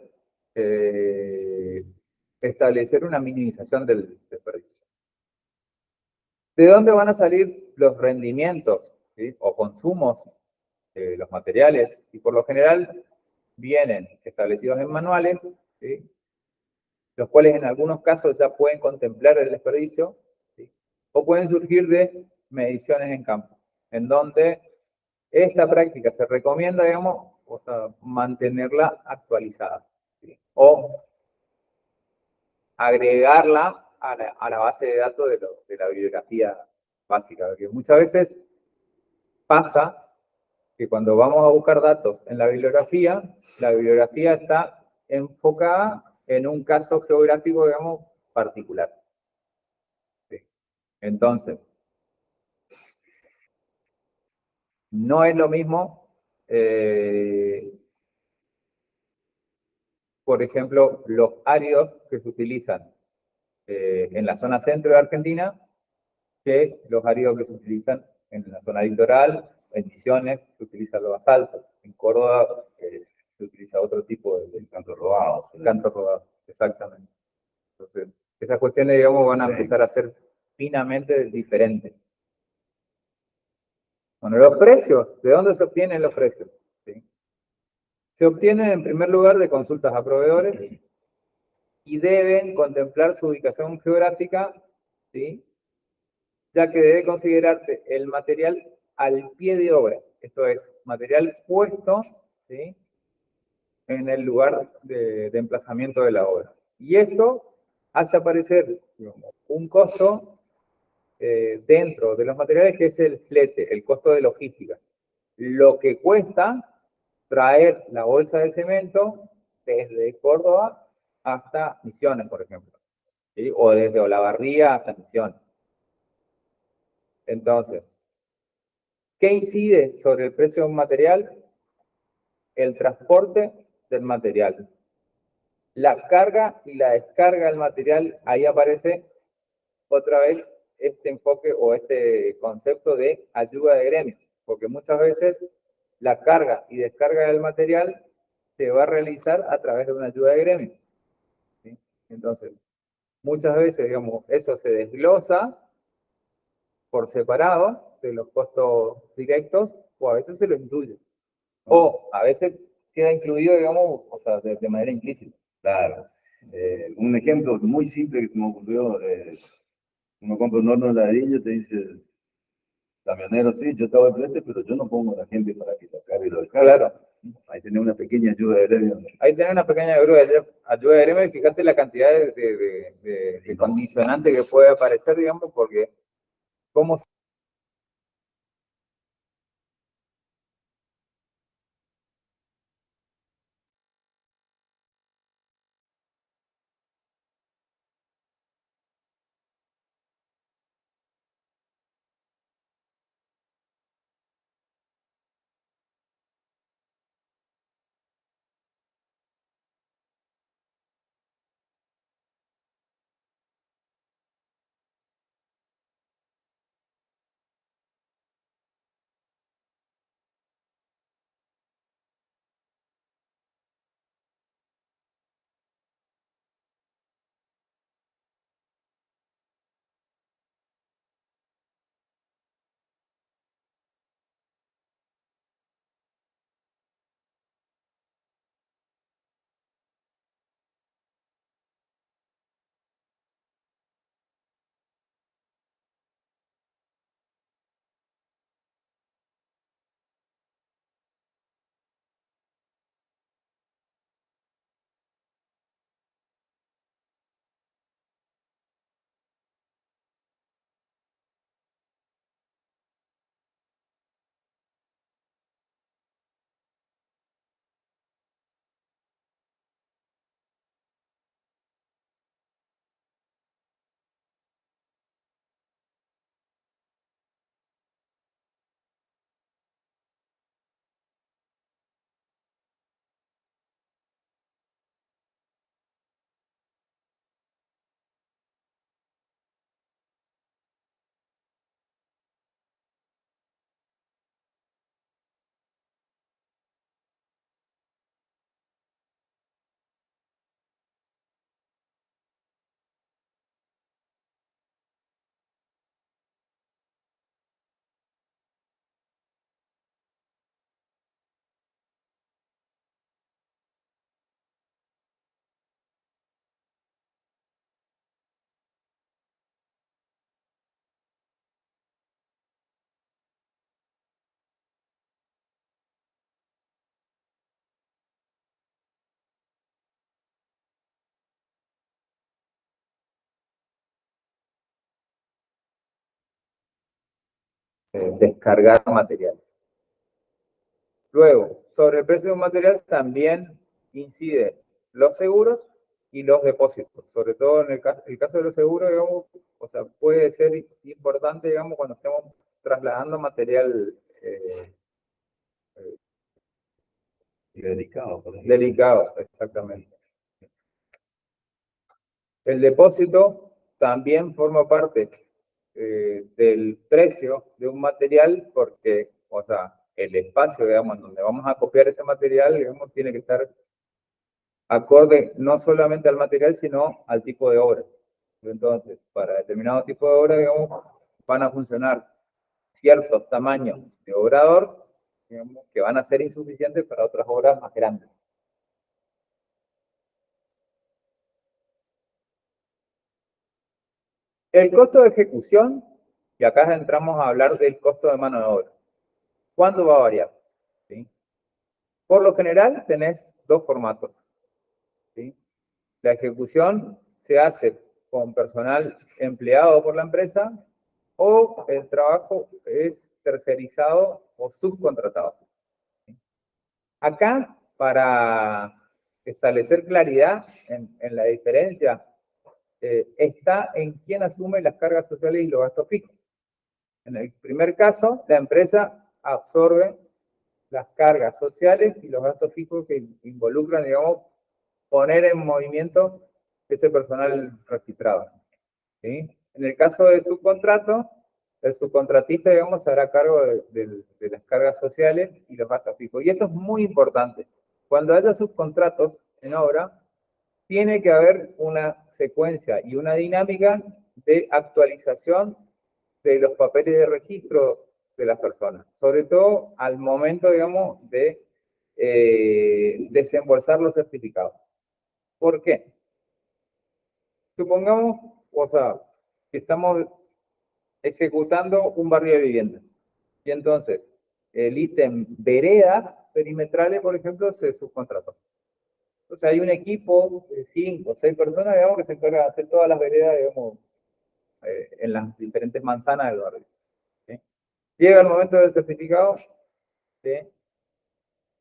establecer una minimización del desperdicio. ¿De dónde van a salir los rendimientos, ¿sí? O consumos de los materiales? Y por lo general vienen establecidos en manuales, ¿sí? Los cuales en algunos casos ya pueden contemplar el desperdicio, ¿sí? O pueden surgir de mediciones en campo, en donde esta práctica se recomienda, digamos, mantenerla actualizada, ¿sí? O agregarla a la base de datos de la bibliografía básica, porque muchas veces pasa que cuando vamos a buscar datos en la bibliografía está enfocada en un caso geográfico, digamos, particular. ¿Sí? Entonces, no es lo mismo, por ejemplo, los áridos que se utilizan en la zona centro de Argentina que los áridos que se utilizan en la zona litoral. En Misiones se utilizan los basaltos. En Córdoba se utiliza otro tipo de cantos rodados. cantos rodados, exactamente. Entonces, esas cuestiones, digamos, van a empezar a ser finamente diferentes. Bueno, los precios, ¿de dónde se obtienen los precios? ¿Sí? Se obtienen en primer lugar de consultas a proveedores y deben contemplar su ubicación geográfica, ¿sí? ya que debe considerarse el material al pie de obra, esto es, material puesto, ¿sí?, en el lugar de emplazamiento de la obra. Y esto hace aparecer, digamos, un costo dentro de los materiales que es el flete, el costo de logística. Lo que cuesta traer la bolsa de cemento desde Córdoba hasta Misiones, por ejemplo, ¿sí?, o desde Olavarría hasta Misiones. Entonces, ¿qué incide sobre el precio de un material? El transporte del material. La carga y la descarga del material, ahí aparece otra vez este enfoque o este concepto de ayuda de gremios, porque muchas veces la carga y descarga del material se va a realizar a través de una ayuda de gremios, ¿sí? Entonces, muchas veces, digamos, eso se desglosa por separado de los costos directos, o a veces se lo incluye. O a veces queda incluido, digamos, o sea, de manera implícita. Claro. Un ejemplo muy simple que se me ocurrió, uno compra un horno de ladrillo, te dice, camionero, sí, yo te hago el flete, pero yo no pongo a la gente para que lo cargue y lo descargue. Claro. Ahí tenés una pequeña ayuda de gremio. Ahí tenés una pequeña ayuda de gremio y fíjate la cantidad de condicionante que puede aparecer, digamos, porque cómo descargar material. Luego, sobre el precio de un material también incide los seguros y los depósitos. Sobre todo en el caso de los seguros, digamos, o sea, puede ser importante, digamos, cuando estemos trasladando material Delicado, por ejemplo. delicado, exactamente. El depósito también forma parte del precio de un material porque, o sea, el espacio, digamos, en donde vamos a copiar ese material, digamos, tiene que estar acorde no solamente al material, sino al tipo de obra. Entonces, para determinado tipo de obra, digamos, van a funcionar ciertos tamaños de obrador, digamos, que van a ser insuficientes para otras obras más grandes. El costo de ejecución Y acá entramos a hablar del costo de mano de obra. ¿Cuándo va a variar? ¿Sí? Por lo general, tenés dos formatos. ¿Sí? La ejecución se hace con personal empleado por la empresa o el trabajo es tercerizado o subcontratado. Acá, para establecer claridad en la diferencia, está en quién asume las cargas sociales y los gastos fijos. En el primer caso, la empresa absorbe las cargas sociales y los gastos fijos que involucran, digamos, poner en movimiento ese personal registrado. ¿Sí? En el caso de subcontrato, el subcontratista, digamos, se hará cargo de las cargas sociales y los gastos fijos. Y esto es muy importante. Cuando haya subcontratos en obra, tiene que haber una secuencia y una dinámica de actualización de los papeles de registro de las personas, sobre todo al momento, digamos, de desembolsar los certificados. ¿Por qué? Supongamos, o sea, que estamos ejecutando un barrio de vivienda. Y entonces, el ítem veredas perimetrales, por ejemplo, se subcontrató. Entonces hay un equipo de 5 o 6 personas, digamos, que se encarga de hacer todas las veredas, digamos, en las diferentes manzanas del barrio. ¿Sí? Llega el momento del certificado, ¿sí?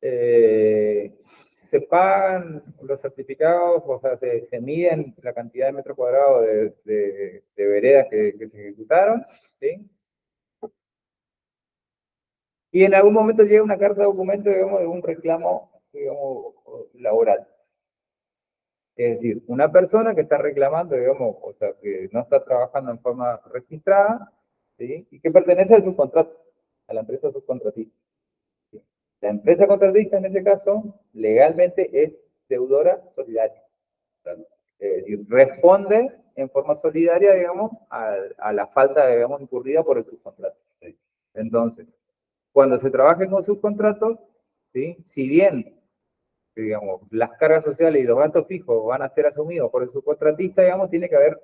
Se pagan los certificados, o sea, se miden la cantidad de metros cuadrados de veredas que se ejecutaron, ¿sí? Y en algún momento llega una carta de documento, digamos, de un reclamo, digamos, laboral. Es decir, una persona que está reclamando, digamos, o sea, que no está trabajando en forma registrada, ¿sí? Y que pertenece al subcontrato, a la empresa subcontratista. ¿Sí? La empresa contratista, en ese caso, legalmente es deudora solidaria. Es decir, responde en forma solidaria, digamos, a la falta, digamos, incurrida por el subcontrato. ¿Sí? Entonces, cuando se trabaja con subcontratos, ¿sí? Si bien, digamos, las cargas sociales y los gastos fijos van a ser asumidos por el subcontratista, digamos, tiene que haber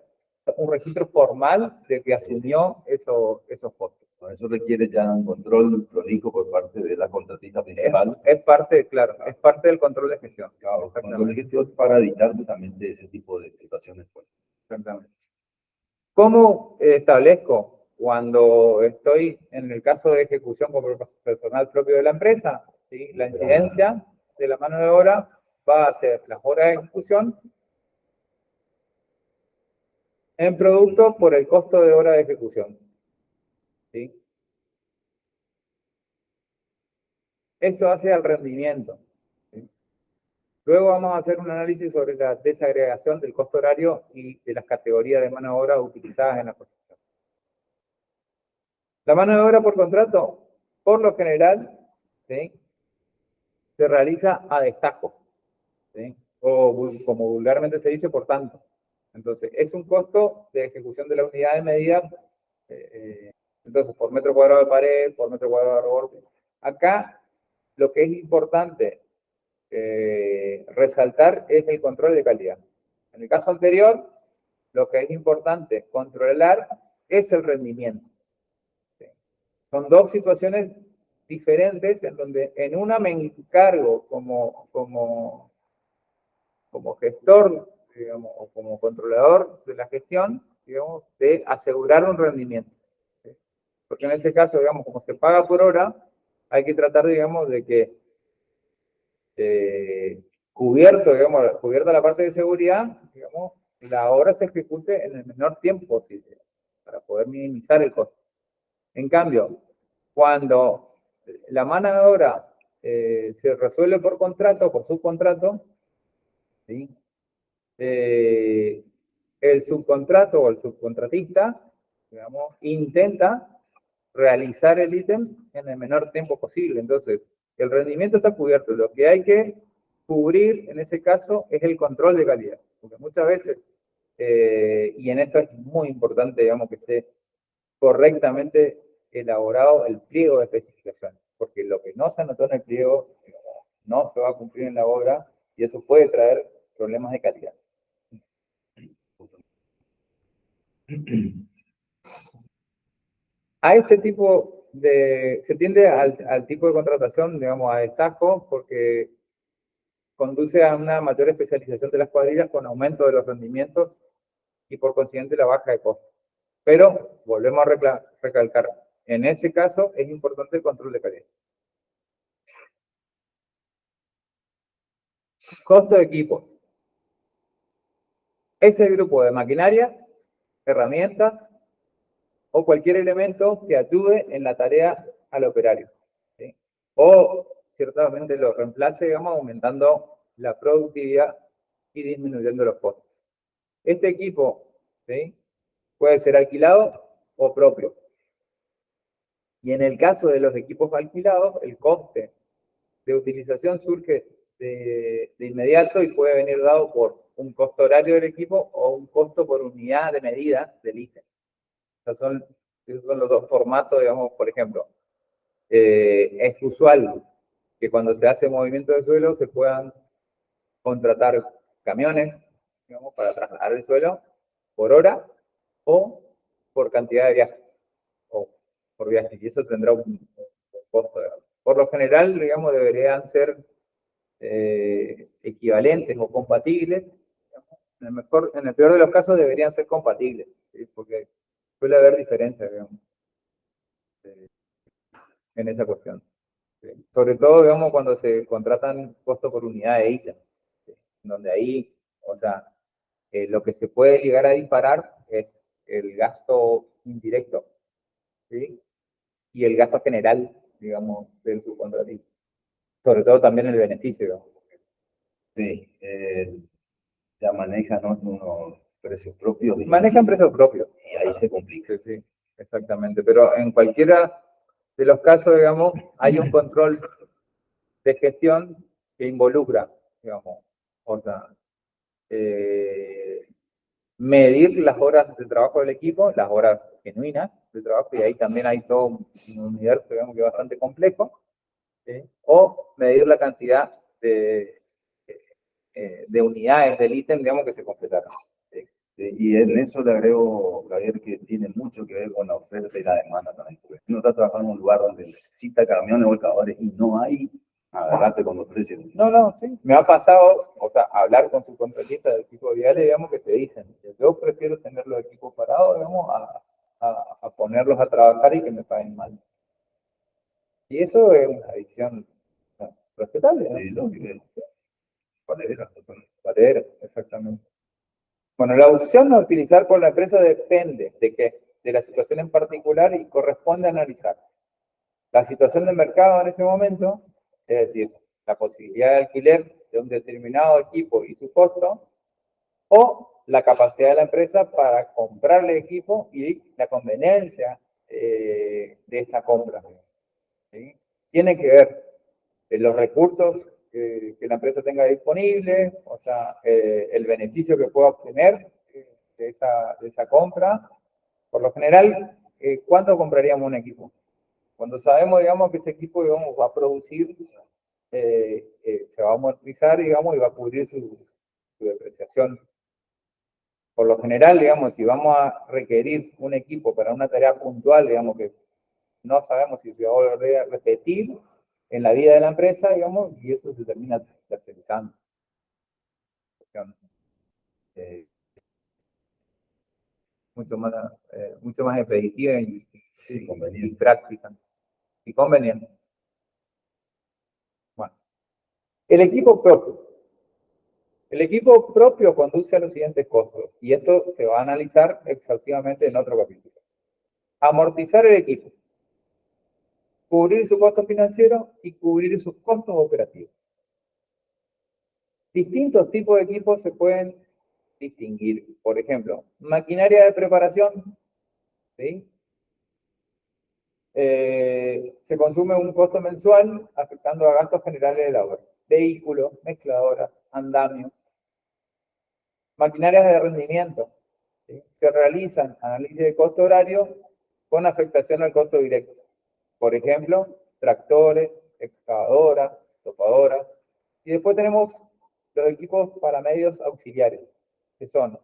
un registro formal de que asumió esos costos. Eso requiere ya un control prolijo por parte de la contratista principal. Es parte, claro, es parte del control de gestión. Claro, control de gestión para evitar justamente ese tipo de situaciones. Exactamente. ¿Cómo establezco cuando estoy en el caso de ejecución con personal propio de la empresa? ¿Sí? La incidencia de la mano de obra va a ser las horas de ejecución en producto por el costo de hora de ejecución. ¿Sí? Esto hace al rendimiento. ¿Sí? Luego vamos a hacer un análisis sobre la desagregación del costo horario y de las categorías de mano de obra utilizadas en la construcción. La mano de obra por contrato, por lo general, ¿sí? Se realiza a destajo, ¿sí? O como vulgarmente se dice, por tanto. Entonces, es un costo de ejecución de la unidad de medida, entonces, por metro cuadrado de pared, por metro cuadrado de reborde. Acá, lo que es importante resaltar es el control de calidad. En el caso anterior, lo que es importante controlar es el rendimiento. ¿Sí? Son dos situaciones diferentes en donde en una me encargo como gestor, digamos, o como controlador de la gestión, digamos, de asegurar un rendimiento. ¿Sí? Porque en ese caso, digamos, como se paga por hora, hay que tratar, digamos, de que cubierta la parte de seguridad, digamos, la obra se ejecute en el menor tiempo posible para poder minimizar el costo. En cambio, cuando la mano de obra se resuelve por contrato, por subcontrato, ¿sí? El subcontrato o el subcontratista, digamos, intenta realizar el ítem en el menor tiempo posible. Entonces, el rendimiento está cubierto. Lo que hay que cubrir en ese caso es el control de calidad. Porque muchas veces, y en esto es muy importante, digamos, que esté correctamente elaborado el pliego de especificaciones. Porque lo que no se anotó en el pliego no se va a cumplir en la obra y eso puede traer problemas de calidad. A este tipo se tiende al tipo de contratación, digamos, a destajo, porque conduce a una mayor especialización de las cuadrillas con aumento de los rendimientos y por consiguiente la baja de costos. Pero, volvemos a recalcar, en ese caso es importante el control de calidad. Costo de equipo. Es el grupo de maquinarias, herramientas o cualquier elemento que ayude en la tarea al operario, ¿sí? O ciertamente lo reemplace, digamos, aumentando la productividad y disminuyendo los costos. Este equipo, ¿sí?, puede ser alquilado o propio. Y en el caso de los equipos alquilados, el coste de utilización surge de inmediato y puede venir dado por un costo horario del equipo o un costo por unidad de medida del ítem. Esos son los dos formatos, digamos, por ejemplo. Es usual que cuando se hace movimiento de suelo se puedan contratar camiones, digamos, para trasladar el suelo por hora o por cantidad de viajes, o por viajes, y eso tendrá un costo. Por lo general, digamos, deberían ser equivalentes o compatibles. En el peor de los casos deberían ser compatibles, ¿sí? Porque suele haber diferencias, digamos, en esa cuestión. ¿Sí? Sobre todo, digamos, cuando se contratan costo por unidad de ítem, ¿sí? Donde ahí, o sea, lo que se puede llegar a disparar es el gasto indirecto, ¿sí?, y el gasto general, digamos, del subcontratista. Sobre todo también el beneficio, digamos. Sí, ya manejan, ¿no?, unos precios propios. Manejan precios propios. Y ahí se complica. Sí, sí, exactamente. Pero en cualquiera de los casos, digamos, hay un control de gestión que involucra, digamos, o sea, medir las horas de trabajo del equipo, las horas genuinas de trabajo, y ahí también hay todo un universo, digamos, que es bastante complejo, ¿sí? O medir la cantidad de unidades del ítem, digamos, que se completaron. Sí. Y en eso le agrego, Javier, que tiene mucho que ver con la oferta y la demanda también. Porque si uno está trabajando en un lugar donde necesita camiones volcadores y no hay, agarrate con los precios. No, sí. Me ha pasado, o sea, hablar con su contratista del equipo de viales, digamos, que te dicen, yo prefiero tener los equipos parados, digamos, a ponerlos a trabajar y que me paguen mal. Y eso es una visión, o sea, respetable, ¿no? Sí, lógico. Valedera, exactamente. Bueno, la opción a utilizar por la empresa depende de qué, de la situación en particular, y corresponde analizar la situación de mercado en ese momento, es decir, la posibilidad de alquiler de un determinado equipo y su costo, o la capacidad de la empresa para comprarle equipo y la conveniencia de esta compra, ¿sí? Tiene que ver los recursos que la empresa tenga disponibles, o sea, el beneficio que pueda obtener de esa compra. Por lo general, ¿cuánto compraríamos un equipo? Cuando sabemos, digamos, que ese equipo, digamos, va a producir, se va a amortizar, digamos, y va a cubrir su depreciación. Por lo general, digamos, si vamos a requerir un equipo para una tarea puntual, digamos, que no sabemos si se va a volver a repetir en la vida de la empresa, digamos, y eso se termina tercerizando. Eh, mucho más expeditiva y práctica y conveniente. Bueno, el equipo propio. El equipo propio conduce a los siguientes costos, y esto se va a analizar exhaustivamente en otro capítulo. Amortizar el equipo, cubrir su costo financiero y cubrir sus costos operativos. Distintos tipos de equipos se pueden distinguir. Por ejemplo, maquinaria de preparación, ¿sí? Se consume un costo mensual afectando a gastos generales de la obra. Vehículos, mezcladoras, andamios. Maquinarias de rendimiento, ¿sí? Se realizan análisis de costo horario con afectación al costo directo. Por ejemplo, tractores, excavadoras, topadoras. Y después tenemos los equipos para medios auxiliares, que son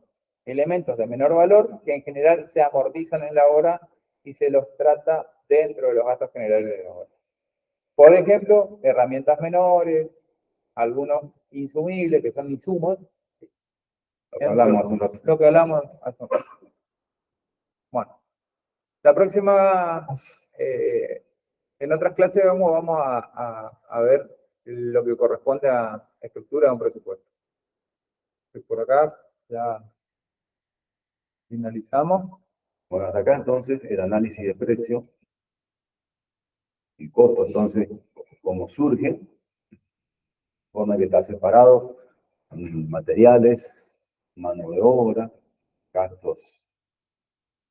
elementos de menor valor que en general se amortizan en la obra y se los trata dentro de los gastos generales de la obra. Por ejemplo, herramientas menores, algunos insumibles, que son insumos. Lo que hablamos hace un rato. Lo que hablamos hace un rato. Bueno, la próxima, en otras clases vamos a ver lo que corresponde a estructura de un presupuesto. Por acá ya finalizamos. Bueno, hasta acá entonces el análisis de precio y costo, entonces, cómo surge, forma que está separado, materiales, mano de obra, gastos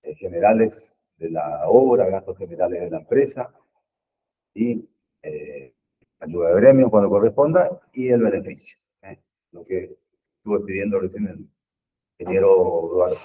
generales de la obra, gastos generales de la empresa y ayuda de gremio cuando corresponda y el beneficio, lo que estuve pidiendo recién el ingeniero Eduardo.